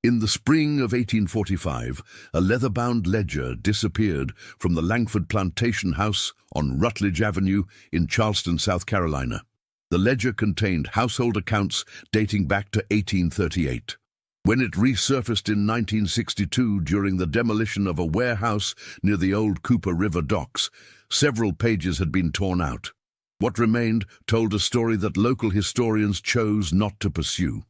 In the spring of 1845, a leather-bound ledger disappeared from the Langford Plantation house on Rutledge Avenue in Charleston, South Carolina. The ledger contained household accounts dating back to 1838. When it resurfaced in 1962 during the demolition of a warehouse near the old Cooper River docks, several pages had been torn out. What remained told a story that local historians chose not to pursue.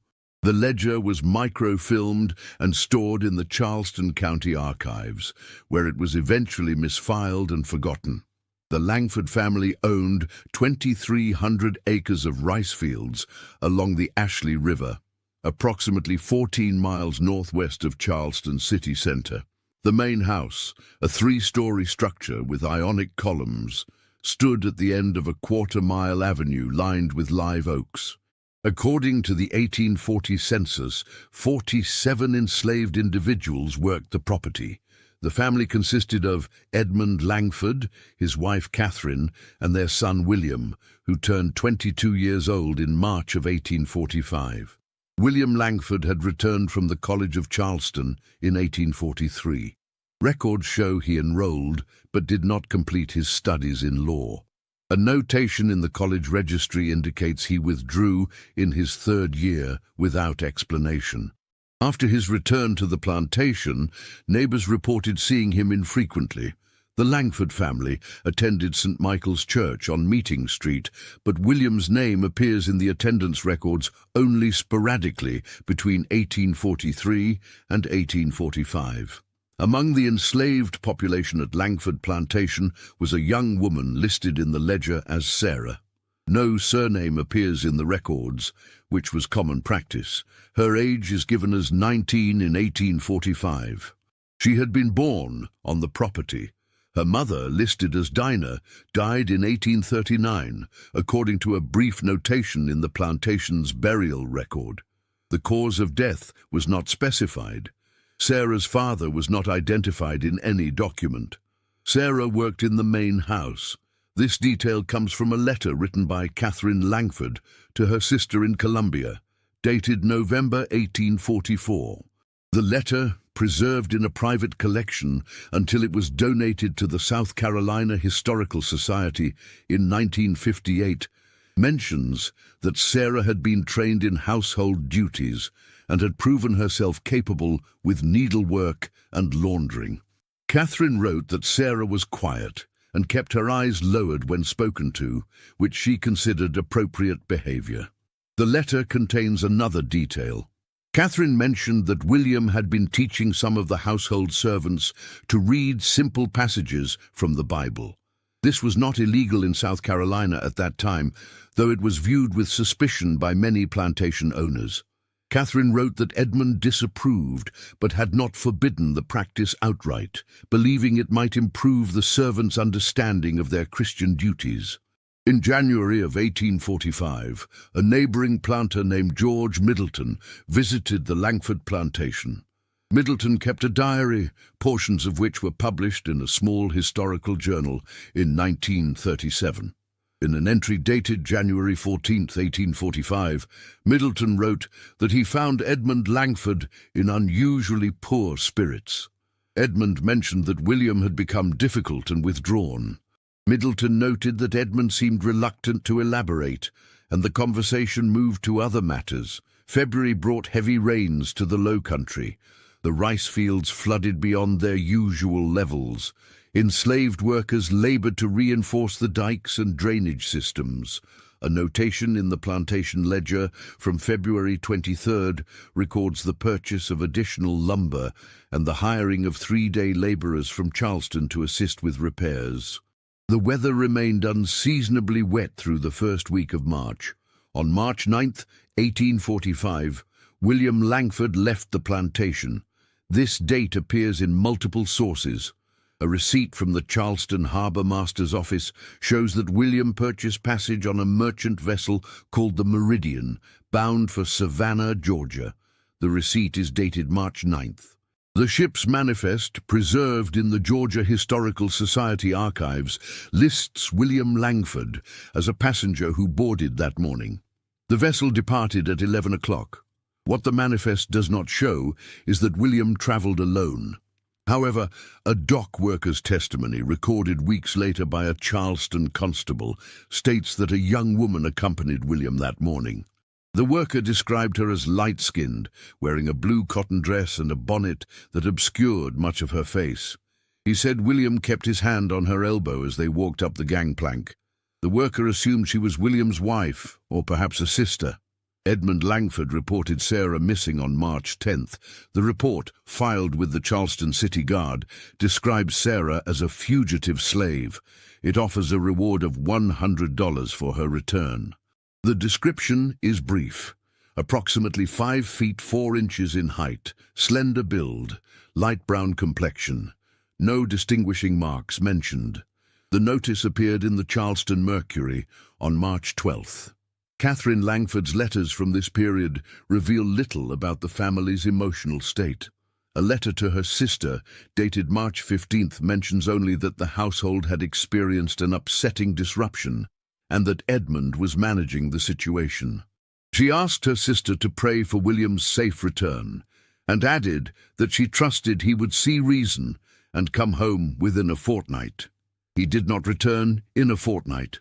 The ledger was microfilmed and stored in the Charleston County archives, where it was eventually misfiled and forgotten. The Langford family owned 2,300 acres of rice fields along the Ashley River, approximately 14 miles northwest of Charleston city center. The main house, a 3-story structure with ionic columns, stood at the end of a quarter-mile avenue lined with live oaks. According to the 1840 census, 47 enslaved individuals worked the property. The family consisted of Edmund Langford, his wife Catherine, and their son William, who turned 22 years old in March of 1845. William Langford had returned from the College of Charleston in 1843. Records show he enrolled, but did not complete his studies in law. A notation in the college registry indicates he withdrew in his 3rd year without explanation. After his return to the plantation, neighbors reported seeing him infrequently. The Langford family attended St. Michael's Church on Meeting Street, but William's name appears in the attendance records only sporadically between 1843 and 1845. Among the enslaved population at Langford Plantation was a young woman listed in the ledger as Sarah. No surname appears in the records, which was common practice. Her age is given as 19 in 1845. She had been born on the property. Her mother, listed as Dinah, died in 1839, according to a brief notation in the plantation's burial record. The cause of death was not specified. Sarah's father was not identified in any document. Sarah worked in the main house. This detail comes from a letter written by Catherine Langford to her sister in Columbia, dated November 1844. The letter, preserved in a private collection until it was donated to the South Carolina Historical Society in 1958, mentions that Sarah had been trained in household duties and had proven herself capable with needlework and laundering. Catherine wrote that Sarah was quiet and kept her eyes lowered when spoken to, which she considered appropriate behavior. The letter contains another detail. Catherine mentioned that William had been teaching some of the household servants to read simple passages from the Bible. This was not illegal in South Carolina at that time, though it was viewed with suspicion by many plantation owners. Catherine wrote that Edmund disapproved, but had not forbidden the practice outright, believing it might improve the servants' understanding of their Christian duties. In January of 1845, a neighboring planter named George Middleton visited the Langford Plantation. Middleton kept a diary, portions of which were published in a small historical journal in 1937. In an entry dated January 14, 1845, Middleton wrote that he found Edmund Langford in unusually poor spirits. Edmund mentioned that William had become difficult and withdrawn. Middleton noted that Edmund seemed reluctant to elaborate, and the conversation moved to other matters. February brought heavy rains to the low country. The rice fields flooded beyond their usual levels. Enslaved workers labored to reinforce the dikes and drainage systems. A notation in the plantation ledger from February 23rd records the purchase of additional lumber and the hiring of 3-day laborers from Charleston to assist with repairs. The weather remained unseasonably wet through the first week of March. On March 9, 1845, William Langford left the plantation. This date appears in multiple sources. A receipt from the Charleston Harbor Master's office shows that William purchased passage on a merchant vessel called the Meridian, bound for Savannah, Georgia. The receipt is dated March 9th. The ship's manifest, preserved in the Georgia Historical Society archives, lists William Langford as a passenger who boarded that morning. The vessel departed at 11 o'clock. What the manifest does not show is that William travelled alone. However, a dock worker's testimony recorded weeks later by a Charleston constable states that a young woman accompanied William that morning. The worker described her as light-skinned, wearing a blue cotton dress and a bonnet that obscured much of her face. He said William kept his hand on her elbow as they walked up the gangplank. The worker assumed she was William's wife, or perhaps a sister. Edmund Langford reported Sarah missing on March 10th. The report, filed with the Charleston City Guard, describes Sarah as a fugitive slave. It offers a reward of $100 for her return. The description is brief. Approximately 5 feet 4 inches in height, slender build, light brown complexion. No distinguishing marks mentioned. The notice appeared in the Charleston Mercury on March 12th. Catherine Langford's letters from this period reveal little about the family's emotional state. A letter to her sister, dated March 15th, mentions only that the household had experienced an upsetting disruption and that Edmund was managing the situation. She asked her sister to pray for William's safe return and added that she trusted he would see reason and come home within a fortnight. He did not return in a fortnight,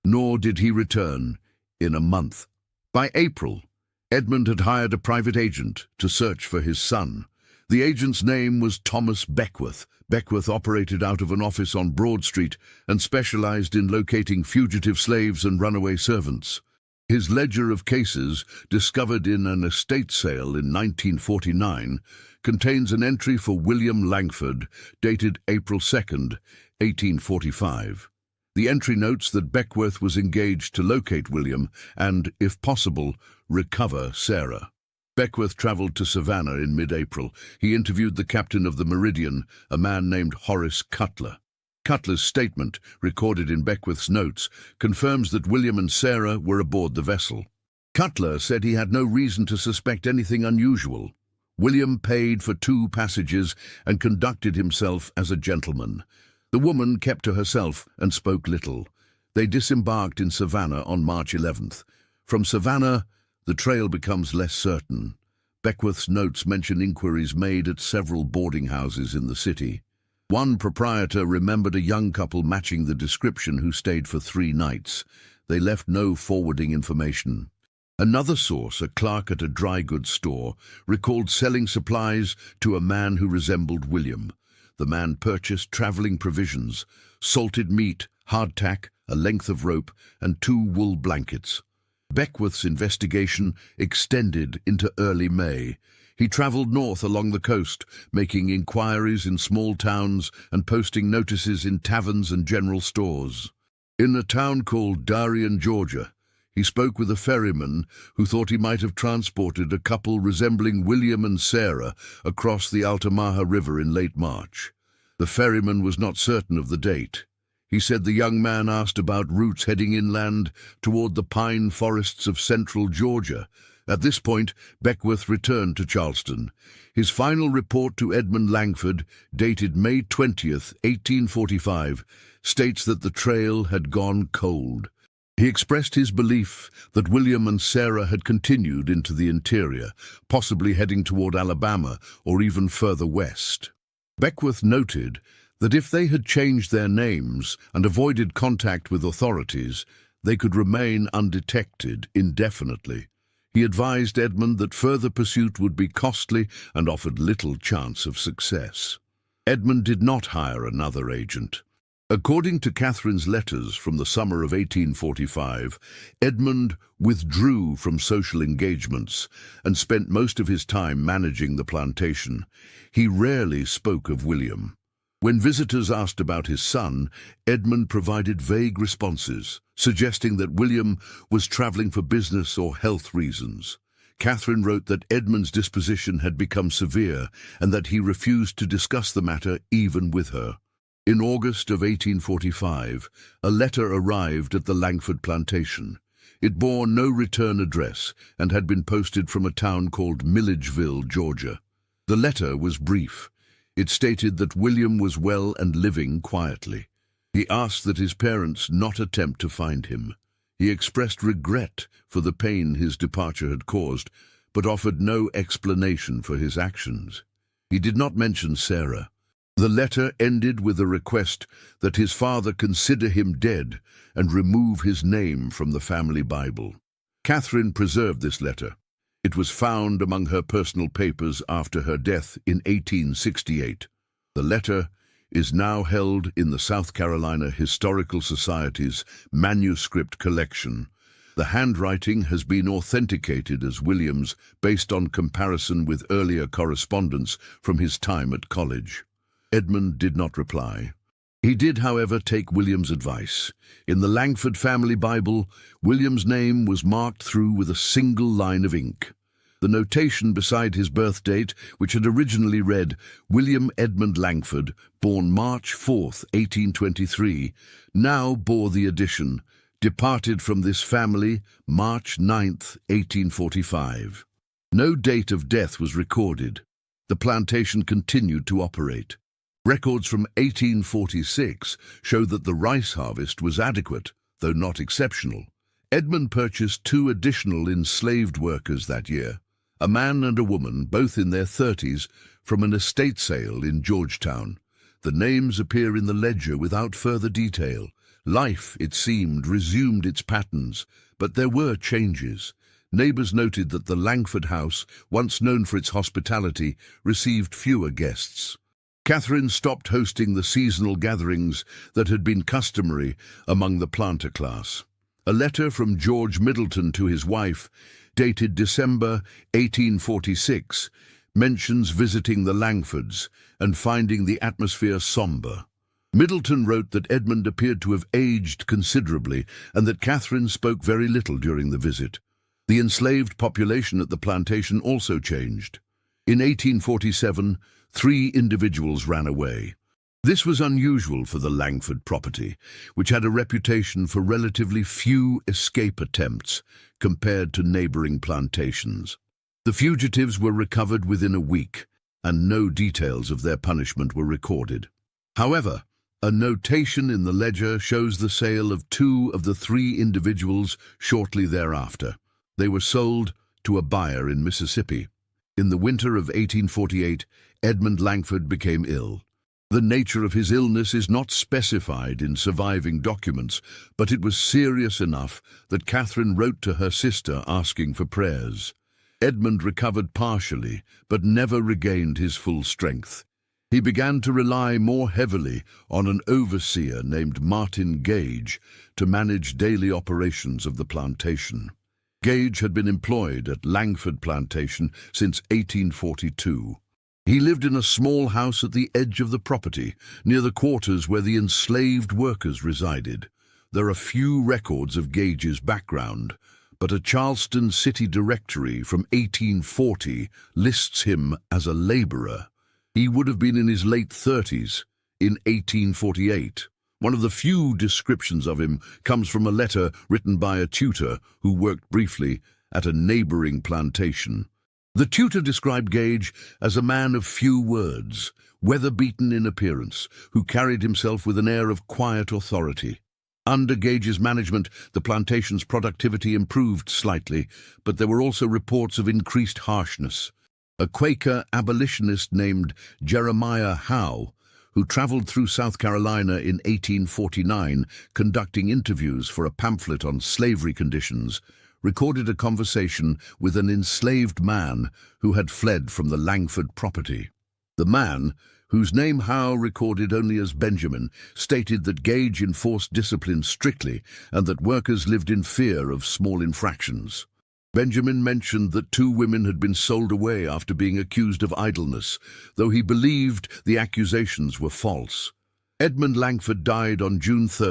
nor did he return in a month. By April, Edmund had hired a private agent to search for his son. The agent's name was Thomas Beckworth. Beckworth operated out of an office on Broad Street and specialized in locating fugitive slaves and runaway servants. His ledger of cases, discovered in an estate sale in 1949, contains an entry for William Langford, dated April 2nd, 1845. The entry notes that Beckworth was engaged to locate William and, if possible, recover Sarah. Beckworth traveled to Savannah in mid-April. He interviewed the captain of the Meridian, a man named Horace Cutler. Cutler's statement, recorded in Beckworth's notes, confirms that William and Sarah were aboard the vessel. Cutler said he had no reason to suspect anything unusual. William paid for 2 passages and conducted himself as a gentleman. The woman kept to herself and spoke little. They disembarked in Savannah on March 11th. From Savannah, the trail becomes less certain. Beckworth's notes mention inquiries made at several boarding houses in the city. One proprietor remembered a young couple matching the description who stayed for 3 nights. They left no forwarding information. Another source, a clerk at a dry goods store, recalled selling supplies to a man who resembled William. The man purchased traveling provisions, salted meat, hardtack, a length of rope, and 2 wool blankets. Beckworth's investigation extended into early May. He traveled north along the coast, making inquiries in small towns and posting notices in taverns and general stores. In a town called Darien, Georgia, he spoke with a ferryman who thought he might have transported a couple resembling William and Sarah across the Altamaha River in late March. The ferryman was not certain of the date. He said the young man asked about routes heading inland toward the pine forests of central Georgia. At this point, Beckworth returned to Charleston. His final report to Edmund Langford, dated May 20th, 1845, states that the trail had gone cold. He expressed his belief that William and Sarah had continued into the interior, possibly heading toward Alabama or even further west. Beckworth noted that if they had changed their names and avoided contact with authorities, they could remain undetected indefinitely. He advised Edmund that further pursuit would be costly and offered little chance of success. Edmund did not hire another agent. According to Catherine's letters from the summer of 1845, Edmund withdrew from social engagements and spent most of his time managing the plantation. He rarely spoke of William. When visitors asked about his son, Edmund provided vague responses, suggesting that William was traveling for business or health reasons. Catherine wrote that Edmund's disposition had become severe and that he refused to discuss the matter even with her. In August of 1845, a letter arrived at the Langford plantation. It bore no return address and had been posted from a town called Milledgeville, Georgia. The letter was brief. It stated that William was well and living quietly. He asked that his parents not attempt to find him. He expressed regret for the pain his departure had caused, but offered no explanation for his actions. He did not mention Sarah. The letter ended with a request that his father consider him dead and remove his name from the family Bible. Catherine preserved this letter. It was found among her personal papers after her death in 1868. The letter is now held in the South Carolina Historical Society's manuscript collection. The handwriting has been authenticated as William's based on comparison with earlier correspondence from his time at college. Edmund did not reply. He did, however, take William's advice. In the Langford family Bible, William's name was marked through with a single line of ink. The notation beside his birth date, which had originally read William Edmund Langford, born March 4th, 1823, now bore the addition, departed from this family March 9th, 1845. No date of death was recorded. The plantation continued to operate. Records from 1846 show that the rice harvest was adequate, though not exceptional. Edmund purchased 2 additional enslaved workers that year, a man and a woman, both in their 30s, from an estate sale in Georgetown. The names appear in the ledger without further detail. Life, it seemed, resumed its patterns, but there were changes. Neighbors noted that the Langford house, once known for its hospitality, received fewer guests. Catherine stopped hosting the seasonal gatherings that had been customary among the planter class. A letter from George Middleton to his wife, dated December 1846, mentions visiting the Langfords and finding the atmosphere somber. Middleton wrote that Edmund appeared to have aged considerably and that Catherine spoke very little during the visit. The enslaved population at the plantation also changed. In 1847, 3 individuals ran away. This was unusual for the Langford property, which had a reputation for relatively few escape attempts compared to neighboring plantations. The fugitives were recovered within a week, and no details of their punishment were recorded. However, a notation in the ledger shows the sale of 2 of the 3 individuals shortly thereafter. They were sold to a buyer in Mississippi. In the winter of 1848, Edmund Langford became ill. The nature of his illness is not specified in surviving documents, but it was serious enough that Catherine wrote to her sister asking for prayers. Edmund recovered partially, but never regained his full strength. He began to rely more heavily on an overseer named Martin Gage to manage daily operations of the plantation. Gage had been employed at Langford Plantation since 1842. He lived in a small house at the edge of the property, near the quarters where the enslaved workers resided. There are few records of Gage's background, but a Charleston city directory from 1840 lists him as a laborer. He would have been in his late 30s in 1848. One of the few descriptions of him comes from a letter written by a tutor who worked briefly at a neighboring plantation. The tutor described Gage as a man of few words, weather-beaten in appearance, who carried himself with an air of quiet authority. Under Gage's management, the plantation's productivity improved slightly, but there were also reports of increased harshness. A Quaker abolitionist named Jeremiah Howe, who traveled through South Carolina in 1849, conducting interviews for a pamphlet on slavery conditions, recorded a conversation with an enslaved man who had fled from the Langford property. The man, whose name Howe recorded only as Benjamin, stated that Gage enforced discipline strictly and that workers lived in fear of small infractions. Benjamin mentioned that 2 women had been sold away after being accused of idleness, though he believed the accusations were false. Edmund Langford died on June 3,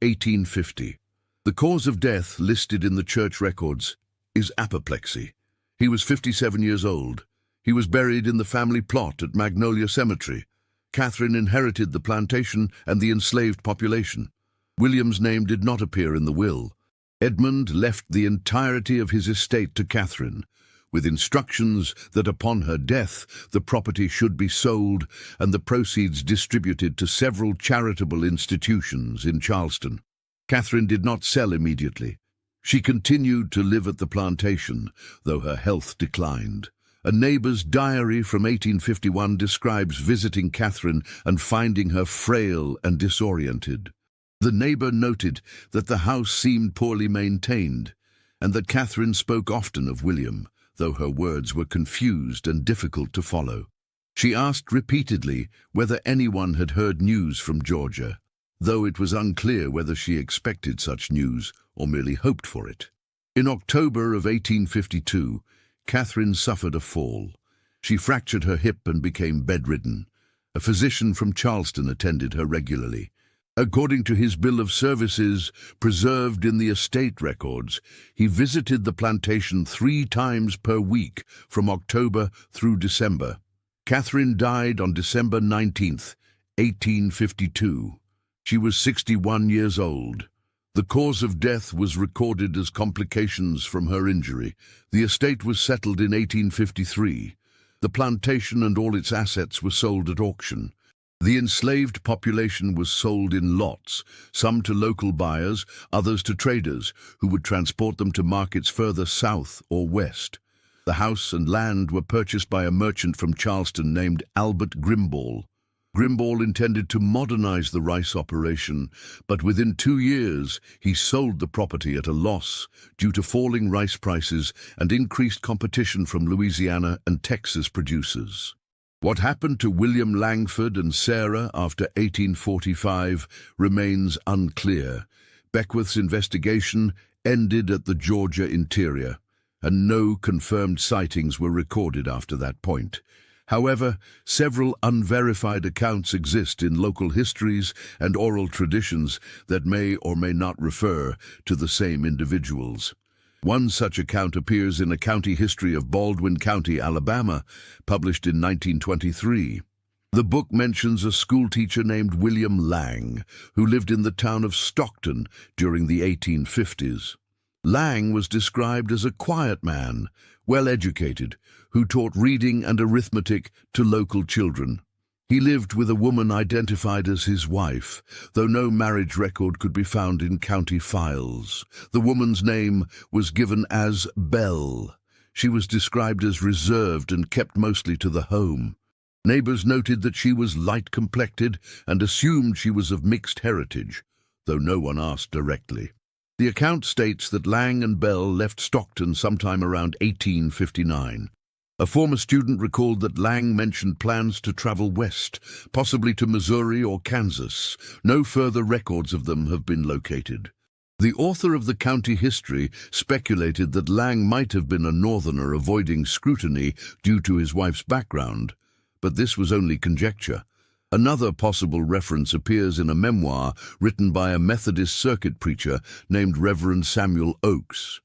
1850. The cause of death listed in the church records is apoplexy. He was 57 years old. He was buried in the family plot at Magnolia Cemetery. Catherine inherited the plantation and the enslaved population. William's name did not appear in the will. Edmund left the entirety of his estate to Catherine, with instructions that upon her death the property should be sold and the proceeds distributed to several charitable institutions in Charleston. Catherine did not sell immediately. She continued to live at the plantation, though her health declined. A neighbour's diary from 1851 describes visiting Catherine and finding her frail and disoriented. The neighbour noted that the house seemed poorly maintained, and that Catherine spoke often of William, though her words were confused and difficult to follow. She asked repeatedly whether anyone had heard news from Georgia, though it was unclear whether she expected such news or merely hoped for it. In October of 1852, Catherine suffered a fall. She fractured her hip and became bedridden. A physician from Charleston attended her regularly. According to his bill of services, preserved in the estate records, he visited the plantation 3 times per week from October through December. Catherine died on December 19th, 1852. She was 61 years old. The cause of death was recorded as complications from her injury. The estate was settled in 1853. The plantation and all its assets were sold at auction. The enslaved population was sold in lots, some to local buyers, others to traders, who would transport them to markets further south or west. The house and land were purchased by a merchant from Charleston named Albert Grimball. Grimball intended to modernize the rice operation, but within 2 years he sold the property at a loss due to falling rice prices and increased competition from Louisiana and Texas producers. What happened to William Langford and Sarah after 1845 remains unclear. Beckwith's investigation ended at the Georgia interior, and no confirmed sightings were recorded after that point. However, several unverified accounts exist in local histories and oral traditions that may or may not refer to the same individuals. One such account appears in a county history of Baldwin County, Alabama, published in 1923. The book mentions a schoolteacher named William Lang, who lived in the town of Stockton during the 1850s. Lang was described as a quiet man, well-educated, who taught reading and arithmetic to local children. He lived with a woman identified as his wife, though no marriage record could be found in county files. The woman's name was given as Belle. She was described as reserved and kept mostly to the home. Neighbors noted that she was light-complected and assumed she was of mixed heritage, though no one asked directly. The account states that Lang and Bell left Stockton sometime around 1859. A former student recalled that Lang mentioned plans to travel west, possibly to Missouri or Kansas. No further records of them have been located. The author of the county history speculated that Lang might have been a northerner avoiding scrutiny due to his wife's background, but this was only conjecture. Another possible reference appears in a memoir written by a Methodist circuit preacher named Reverend Samuel Oakes.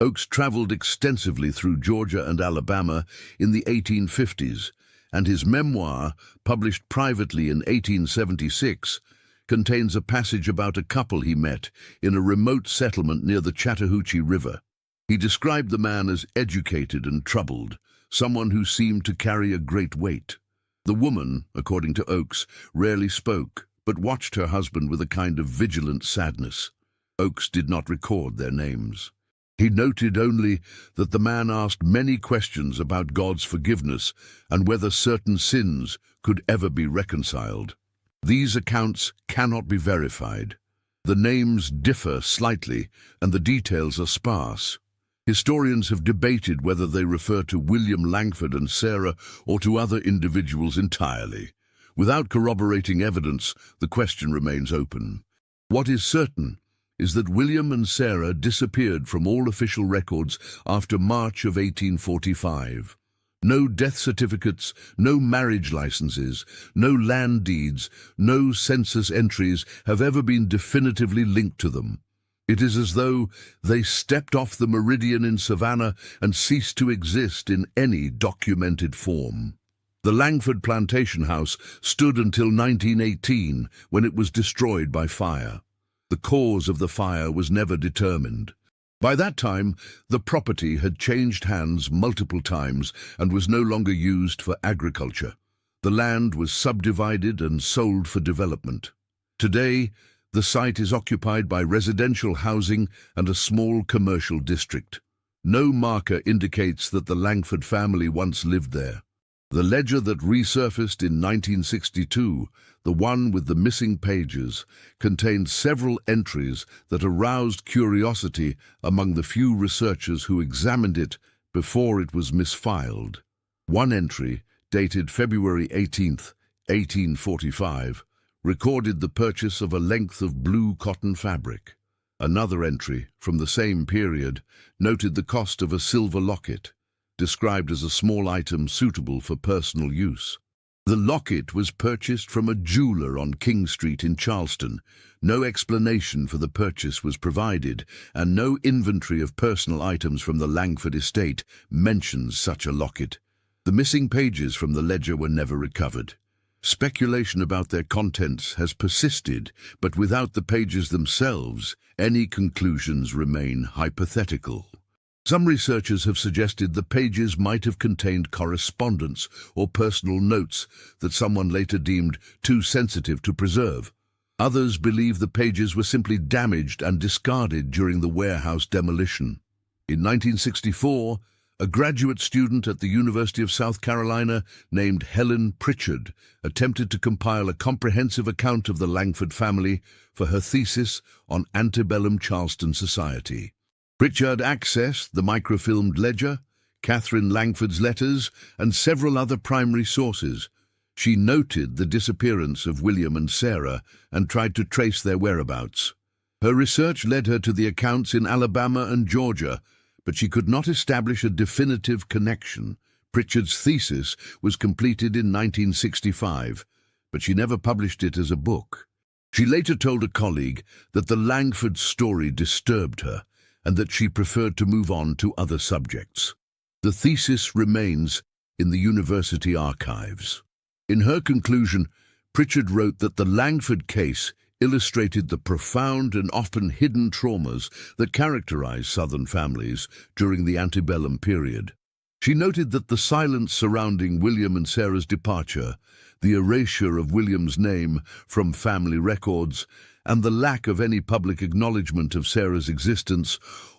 Oakes traveled extensively through Georgia and Alabama in the 1850s, and his memoir, published privately in 1876, contains a passage about a couple he met in a remote settlement near the Chattahoochee River. He described the man as educated and troubled, someone who seemed to carry a great weight. The woman, according to Oakes, rarely spoke, but watched her husband with a kind of vigilant sadness. Oakes did not record their names. He noted only that the man asked many questions about God's forgiveness and whether certain sins could ever be reconciled. These accounts cannot be verified. The names differ slightly, and the details are sparse. Historians have debated whether they refer to William Langford and Sarah or to other individuals entirely. Without corroborating evidence, the question remains open. What is certain is that William and Sarah disappeared from all official records after March of 1845. No death certificates, no marriage licenses, no land deeds, no census entries have ever been definitively linked to them. It is as though they stepped off the meridian in Savannah and ceased to exist in any documented form. The Langford Plantation House stood until 1918, when it was destroyed by fire. The cause of the fire was never determined. By that time, the property had changed hands multiple times and was no longer used for agriculture. The land was subdivided and sold for development. Today, The site is occupied by residential housing and a small commercial district. No marker indicates that the Langford family once lived there. The ledger that resurfaced in 1962, the one with the missing pages, contained several entries that aroused curiosity among the few researchers who examined it before it was misfiled. One entry, dated February 18, 1845, recorded the purchase of a length of blue cotton fabric. Another entry, from the same period, noted the cost of a silver locket, described as a small item suitable for personal use. The locket was purchased from a jeweler on King Street in Charleston. No explanation for the purchase was provided, and no inventory of personal items from the Langford estate mentions such a locket. The missing pages from the ledger were never recovered. Speculation about their contents has persisted, but without the pages themselves, any conclusions remain hypothetical. Some researchers have suggested the pages might have contained correspondence or personal notes that someone later deemed too sensitive to preserve. Others believe the pages were simply damaged and discarded during the warehouse demolition. In 1964, a graduate student at the University of South Carolina named Helen Pritchard attempted to compile a comprehensive account of the Langford family for her thesis on antebellum Charleston society. Pritchard accessed the microfilmed ledger, Catherine Langford's letters, and several other primary sources. She noted the disappearance of William and Sarah and tried to trace their whereabouts. Her research led her to the accounts in Alabama and Georgia, but she could not establish a definitive connection. Pritchard's thesis was completed in 1965, but she never published it as a book. She later told a colleague that the Langford story disturbed her, and that she preferred to move on to other subjects. The thesis remains in the university archives. In her conclusion, Pritchard wrote that the Langford case illustrated the profound and often hidden traumas that characterized Southern families during the antebellum period. She noted that the silence surrounding William and Sarah's departure, the erasure of William's name from family records, and the lack of any public acknowledgement of Sarah's existence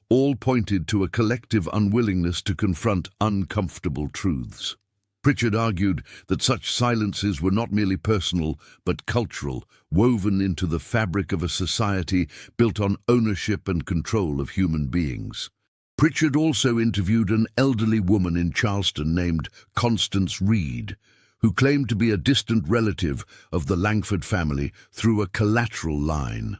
all pointed to a collective unwillingness to confront uncomfortable truths. Pritchard argued that such silences were not merely personal but cultural, woven into the fabric of a society built on ownership and control of human beings. Pritchard also interviewed an elderly woman in Charleston named Constance Reed, who claimed to be a distant relative of the Langford family through a collateral line.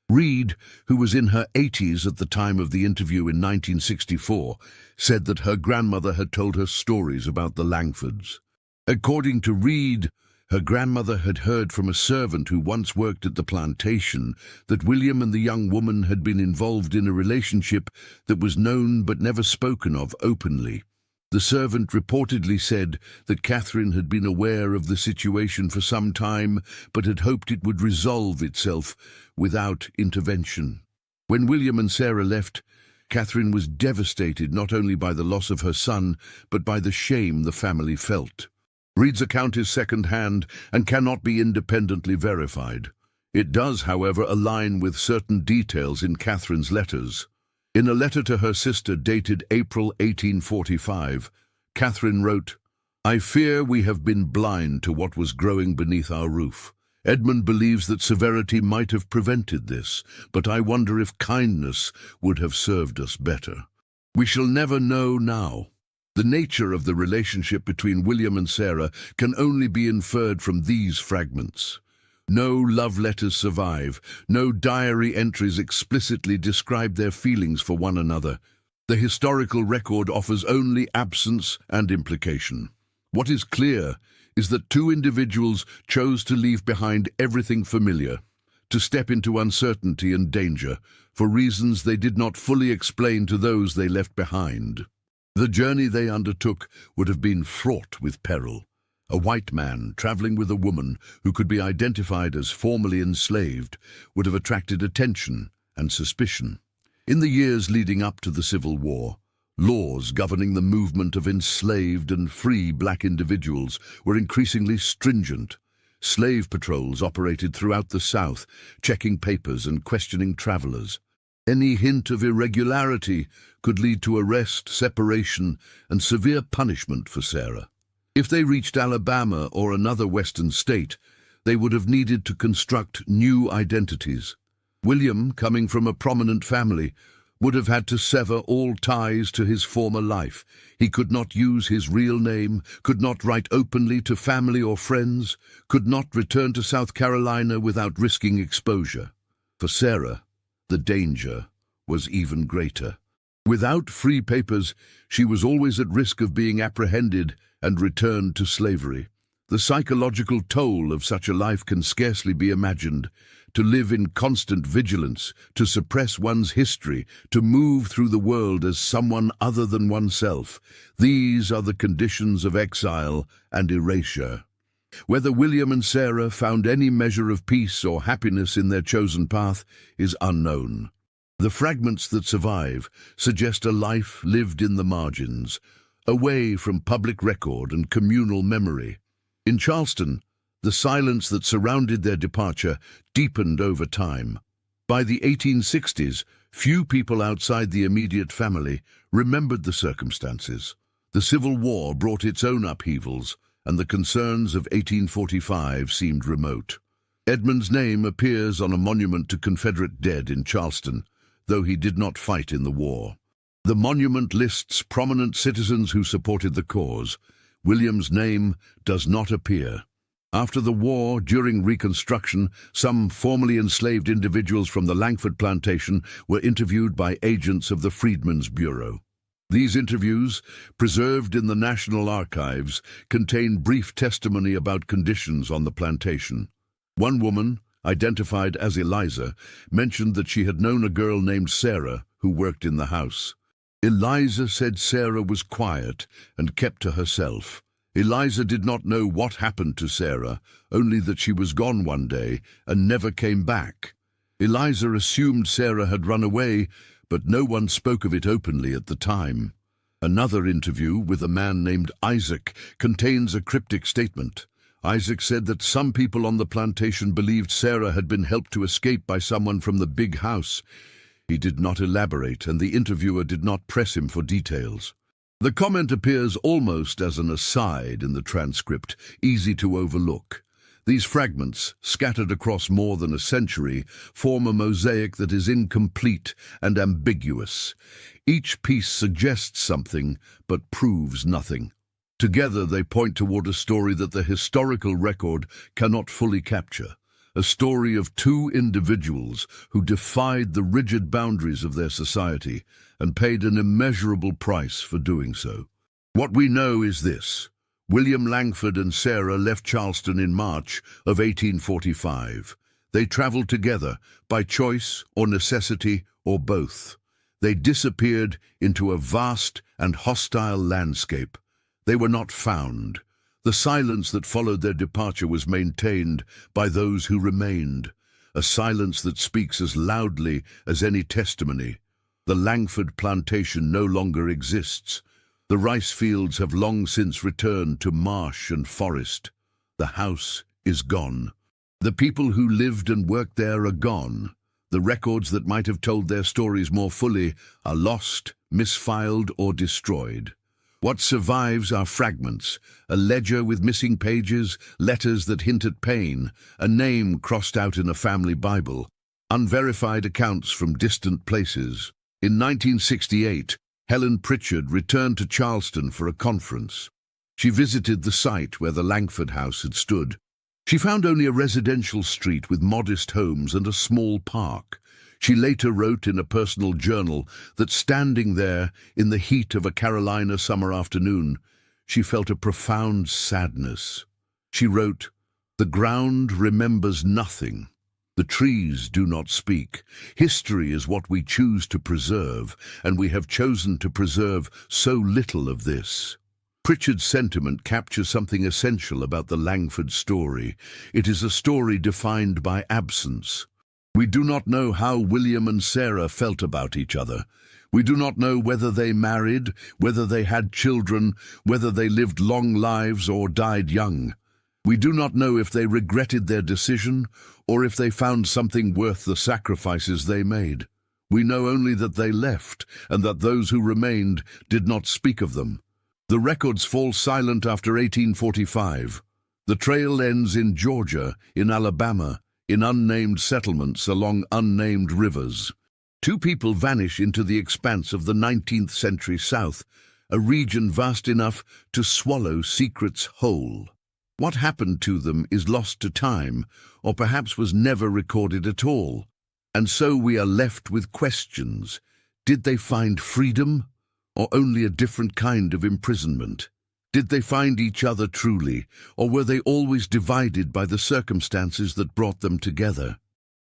Reed, who was in her 80s at the time of the interview in 1964, said that her grandmother had told her stories about the Langfords. According to Reed, her grandmother had heard from a servant who once worked at the plantation that William and the young woman had been involved in a relationship that was known but never spoken of openly. The servant reportedly said that Catherine had been aware of the situation for some time, but had hoped it would resolve itself without intervention. When William and Sarah left, Catherine was devastated not only by the loss of her son, but by the shame the family felt. Reed's account is second-hand and cannot be independently verified. It does, however, align with certain details in Catherine's letters. In a letter to her sister dated April 1845, Catherine wrote, "I fear we have been blind to what was growing beneath our roof. Edmund believes that severity might have prevented this, but I wonder if kindness would have served us better. We shall never know now." The nature of the relationship between William and Sarah can only be inferred from these fragments. No love letters survive, no diary entries explicitly describe their feelings for one another. The historical record offers only absence and implication. What is clear is that two individuals chose to leave behind everything familiar, to step into uncertainty and danger, for reasons they did not fully explain to those they left behind. The journey they undertook would have been fraught with peril. A white man traveling with a woman who could be identified as formerly enslaved would have attracted attention and suspicion. In the years leading up to the Civil War, laws governing the movement of enslaved and free black individuals were increasingly stringent. Slave patrols operated throughout the South, checking papers and questioning travelers. Any hint of irregularity could lead to arrest, separation, and severe punishment for Sarah. If they reached Alabama or another western state, they would have needed to construct new identities. William, coming from a prominent family, would have had to sever all ties to his former life. He could not use his real name, could not write openly to family or friends, could not return to South Carolina without risking exposure. For Sarah, the danger was even greater. Without free papers, she was always at risk of being apprehended and returned to slavery. The psychological toll of such a life can scarcely be imagined. To live in constant vigilance, to suppress one's history, to move through the world as someone other than oneself, these are the conditions of exile and erasure. Whether William and Sarah found any measure of peace or happiness in their chosen path is unknown. The fragments that survive suggest a life lived in the margins, away from public record and communal memory. In Charleston, the silence that surrounded their departure deepened over time. By the 1860s, few people outside the immediate family remembered the circumstances. The Civil War brought its own upheavals, and the concerns of 1845 seemed remote. Edmund's name appears on a monument to Confederate dead in Charleston, though he did not fight in the war. The monument lists prominent citizens who supported the cause. William's name does not appear. After the war, during Reconstruction, some formerly enslaved individuals from the Langford Plantation were interviewed by agents of the Freedmen's Bureau. These interviews, preserved in the National Archives, contain brief testimony about conditions on the plantation. One woman, identified as Eliza, mentioned that she had known a girl named Sarah who worked in the house. Eliza said Sarah was quiet and kept to herself. Eliza did not know what happened to Sarah, only that she was gone one day and never came back. Eliza assumed Sarah had run away, but no one spoke of it openly at the time. Another interview with a man named Isaac contains a cryptic statement. Isaac said that some people on the plantation believed Sarah had been helped to escape by someone from the big house. He did not elaborate, and the interviewer did not press him for details. The comment appears almost as an aside in the transcript, easy to overlook. These fragments, scattered across more than a century, form a mosaic that is incomplete and ambiguous. Each piece suggests something, but proves nothing. Together they point toward a story that the historical record cannot fully capture. A story of two individuals who defied the rigid boundaries of their society and paid an immeasurable price for doing so. What we know is this: William Langford and Sarah left Charleston in March of 1845. They traveled together, by choice or necessity or both. They disappeared into a vast and hostile landscape. They were not found. The silence that followed their departure was maintained by those who remained, a silence that speaks as loudly as any testimony. The Langford plantation no longer exists. The rice fields have long since returned to marsh and forest. The house is gone. The people who lived and worked there are gone. The records that might have told their stories more fully are lost, misfiled, or destroyed. What survives are fragments, a ledger with missing pages, letters that hint at pain, a name crossed out in a family Bible, unverified accounts from distant places. In 1968, Helen Pritchard returned to Charleston for a conference. She visited the site where the Langford house had stood. She found only a residential street with modest homes and a small park. She later wrote in a personal journal that standing there in the heat of a Carolina summer afternoon, she felt a profound sadness. She wrote, "The ground remembers nothing. The trees do not speak. History is what we choose to preserve, and we have chosen to preserve so little of this." Pritchard's sentiment captures something essential about the Langford story. It is a story defined by absence. We do not know how William and Sarah felt about each other. We do not know whether they married, whether they had children, whether they lived long lives or died young. We do not know if they regretted their decision or if they found something worth the sacrifices they made. We know only that they left and that those who remained did not speak of them. The records fall silent after 1845. The trail ends in Georgia, in Alabama, in unnamed settlements along unnamed rivers. Two people vanish into the expanse of the 19th century South, a region vast enough to swallow secrets whole. What happened to them is lost to time, or perhaps was never recorded at all. And so we are left with questions. Did they find freedom, or only a different kind of imprisonment? Did they find each other truly, or were they always divided by the circumstances that brought them together?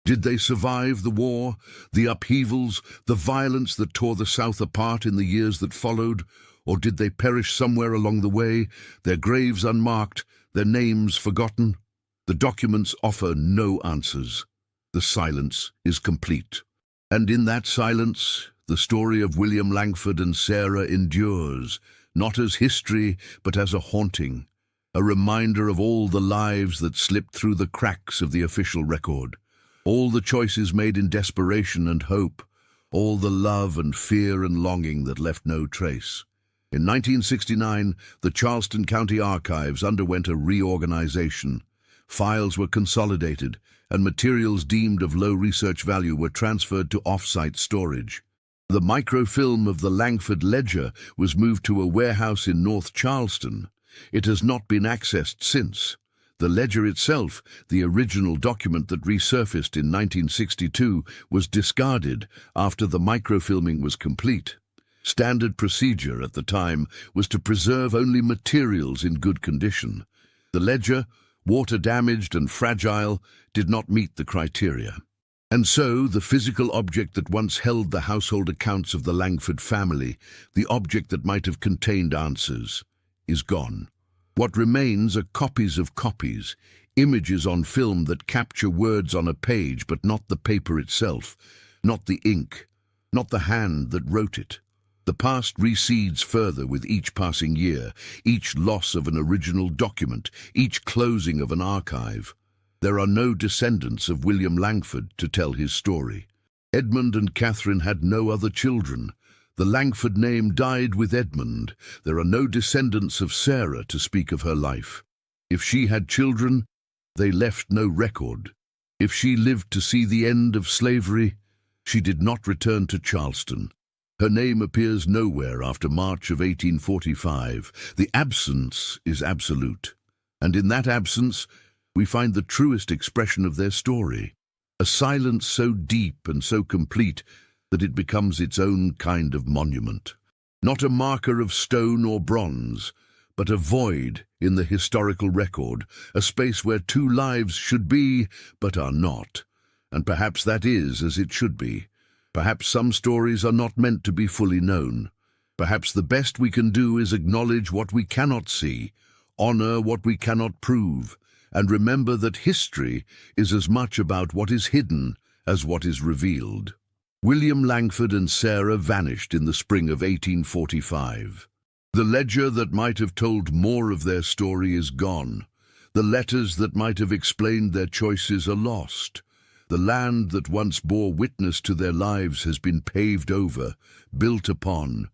Did they survive the war, the upheavals, the violence that tore the South apart in the years that followed, or did they perish somewhere along the way, their graves unmarked, their names forgotten? The documents offer no answers. The silence is complete. And in that silence, the story of William Langford and Sarah endures, not as history, but as a haunting, a reminder of all the lives that slipped through the cracks of the official record, all the choices made in desperation and hope, all the love and fear and longing that left no trace. In 1969, the Charleston County Archives underwent a reorganization. Files were consolidated, and materials deemed of low research value were transferred to off-site storage. The microfilm of the Langford Ledger was moved to a warehouse in North Charleston. It has not been accessed since. The ledger itself, the original document that resurfaced in 1962, was discarded after the microfilming was complete. Standard procedure at the time was to preserve only materials in good condition. The ledger, water-damaged and fragile, did not meet the criteria. And so, the physical object that once held the household accounts of the Langford family, the object that might have contained answers, is gone. What remains are copies of copies, images on film that capture words on a page but not the paper itself, not the ink, not the hand that wrote it. The past recedes further with each passing year, each loss of an original document, each closing of an archive. There are no descendants of William Langford to tell his story. Edmund and Catherine had no other children. The Langford name died with Edmund. There are no descendants of Sarah to speak of her life. If she had children, they left no record. If she lived to see the end of slavery, she did not return to Charleston. Her name appears nowhere after March of 1845. The absence is absolute. And in that absence, we find the truest expression of their story. A silence so deep and so complete that it becomes its own kind of monument. Not a marker of stone or bronze, but a void in the historical record, a space where two lives should be, but are not. And perhaps that is as it should be. Perhaps some stories are not meant to be fully known. Perhaps the best we can do is acknowledge what we cannot see, honor what we cannot prove, and remember that history is as much about what is hidden as what is revealed. William Langford and Sarah vanished in the spring of 1845. The ledger that might have told more of their story is gone. The letters that might have explained their choices are lost. The land that once bore witness to their lives has been paved over, built upon,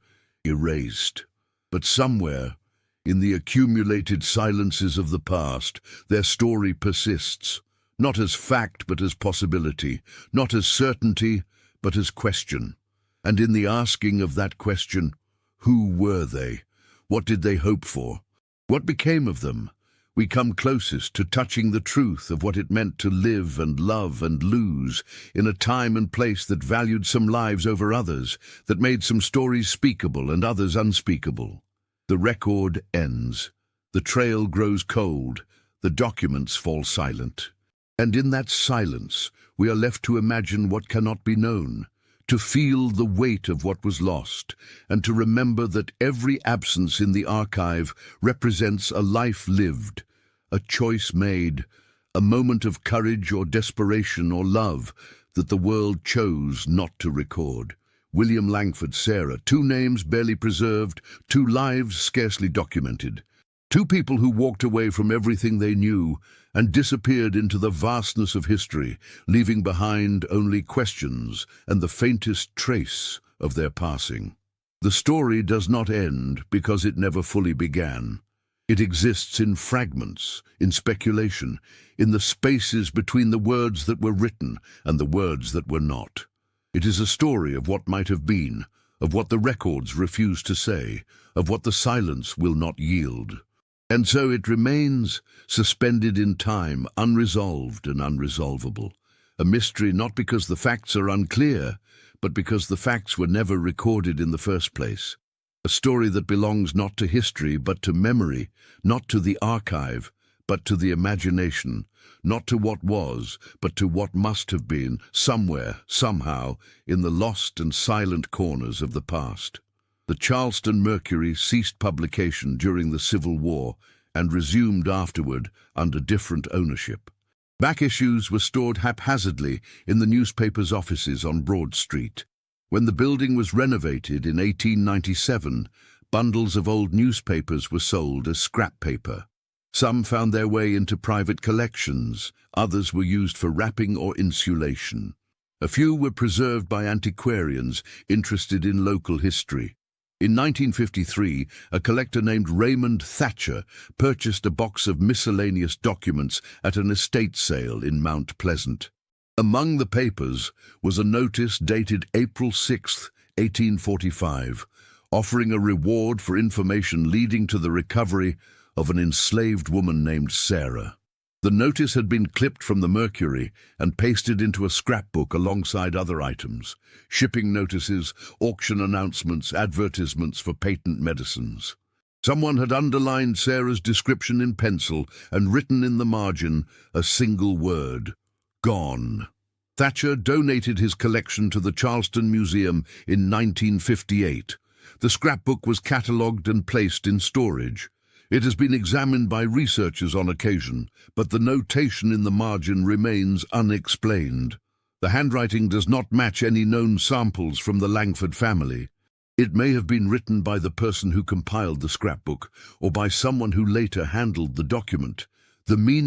erased. But somewhere, in the accumulated silences of the past, their story persists, not as fact but as possibility, not as certainty but as question. And in the asking of that question, who were they? What did they hope for? What became of them? We come closest to touching the truth of what it meant to live and love and lose in a time and place that valued some lives over others, that made some stories speakable and others unspeakable. The record ends. The trail grows cold. The documents fall silent. And in that silence, we are left to imagine what cannot be known, to feel the weight of what was lost, and to remember that every absence in the archive represents a life lived, a choice made, a moment of courage or desperation or love that the world chose not to record. William Langford, Sarah, two names barely preserved, two lives scarcely documented. Two people who walked away from everything they knew and disappeared into the vastness of history, leaving behind only questions and the faintest trace of their passing. The story does not end because it never fully began. It exists in fragments, in speculation, in the spaces between the words that were written and the words that were not. It is a story of what might have been, of what the records refuse to say, of what the silence will not yield. And so it remains, suspended in time, unresolved and unresolvable. A mystery not because the facts are unclear, but because the facts were never recorded in the first place. A story that belongs not to history, but to memory, not to the archive, but to the imagination, not to what was, but to what must have been, somewhere, somehow, in the lost and silent corners of the past. The Charleston Mercury ceased publication during the Civil War and resumed afterward under different ownership. Back issues were stored haphazardly in the newspaper's offices on Broad Street. When the building was renovated in 1897, bundles of old newspapers were sold as scrap paper. Some found their way into private collections, others were used for wrapping or insulation. A few were preserved by antiquarians interested in local history. In 1953, a collector named Raymond Thatcher purchased a box of miscellaneous documents at an estate sale in Mount Pleasant. Among the papers was a notice dated April 6, 1845, offering a reward for information leading to the recovery of an enslaved woman named Sarah. The notice had been clipped from the Mercury and pasted into a scrapbook alongside other items: shipping notices, auction announcements, advertisements for patent medicines. Someone had underlined Sarah's description in pencil and written in the margin a single word: gone. Thatcher donated his collection to the Charleston Museum in 1958. The scrapbook was catalogued and placed in storage. It has been examined by researchers on occasion, but the notation in the margin remains unexplained. The handwriting does not match any known samples from the Langford family. It may have been written by the person who compiled the scrapbook, or by someone who later handled the document. The meaning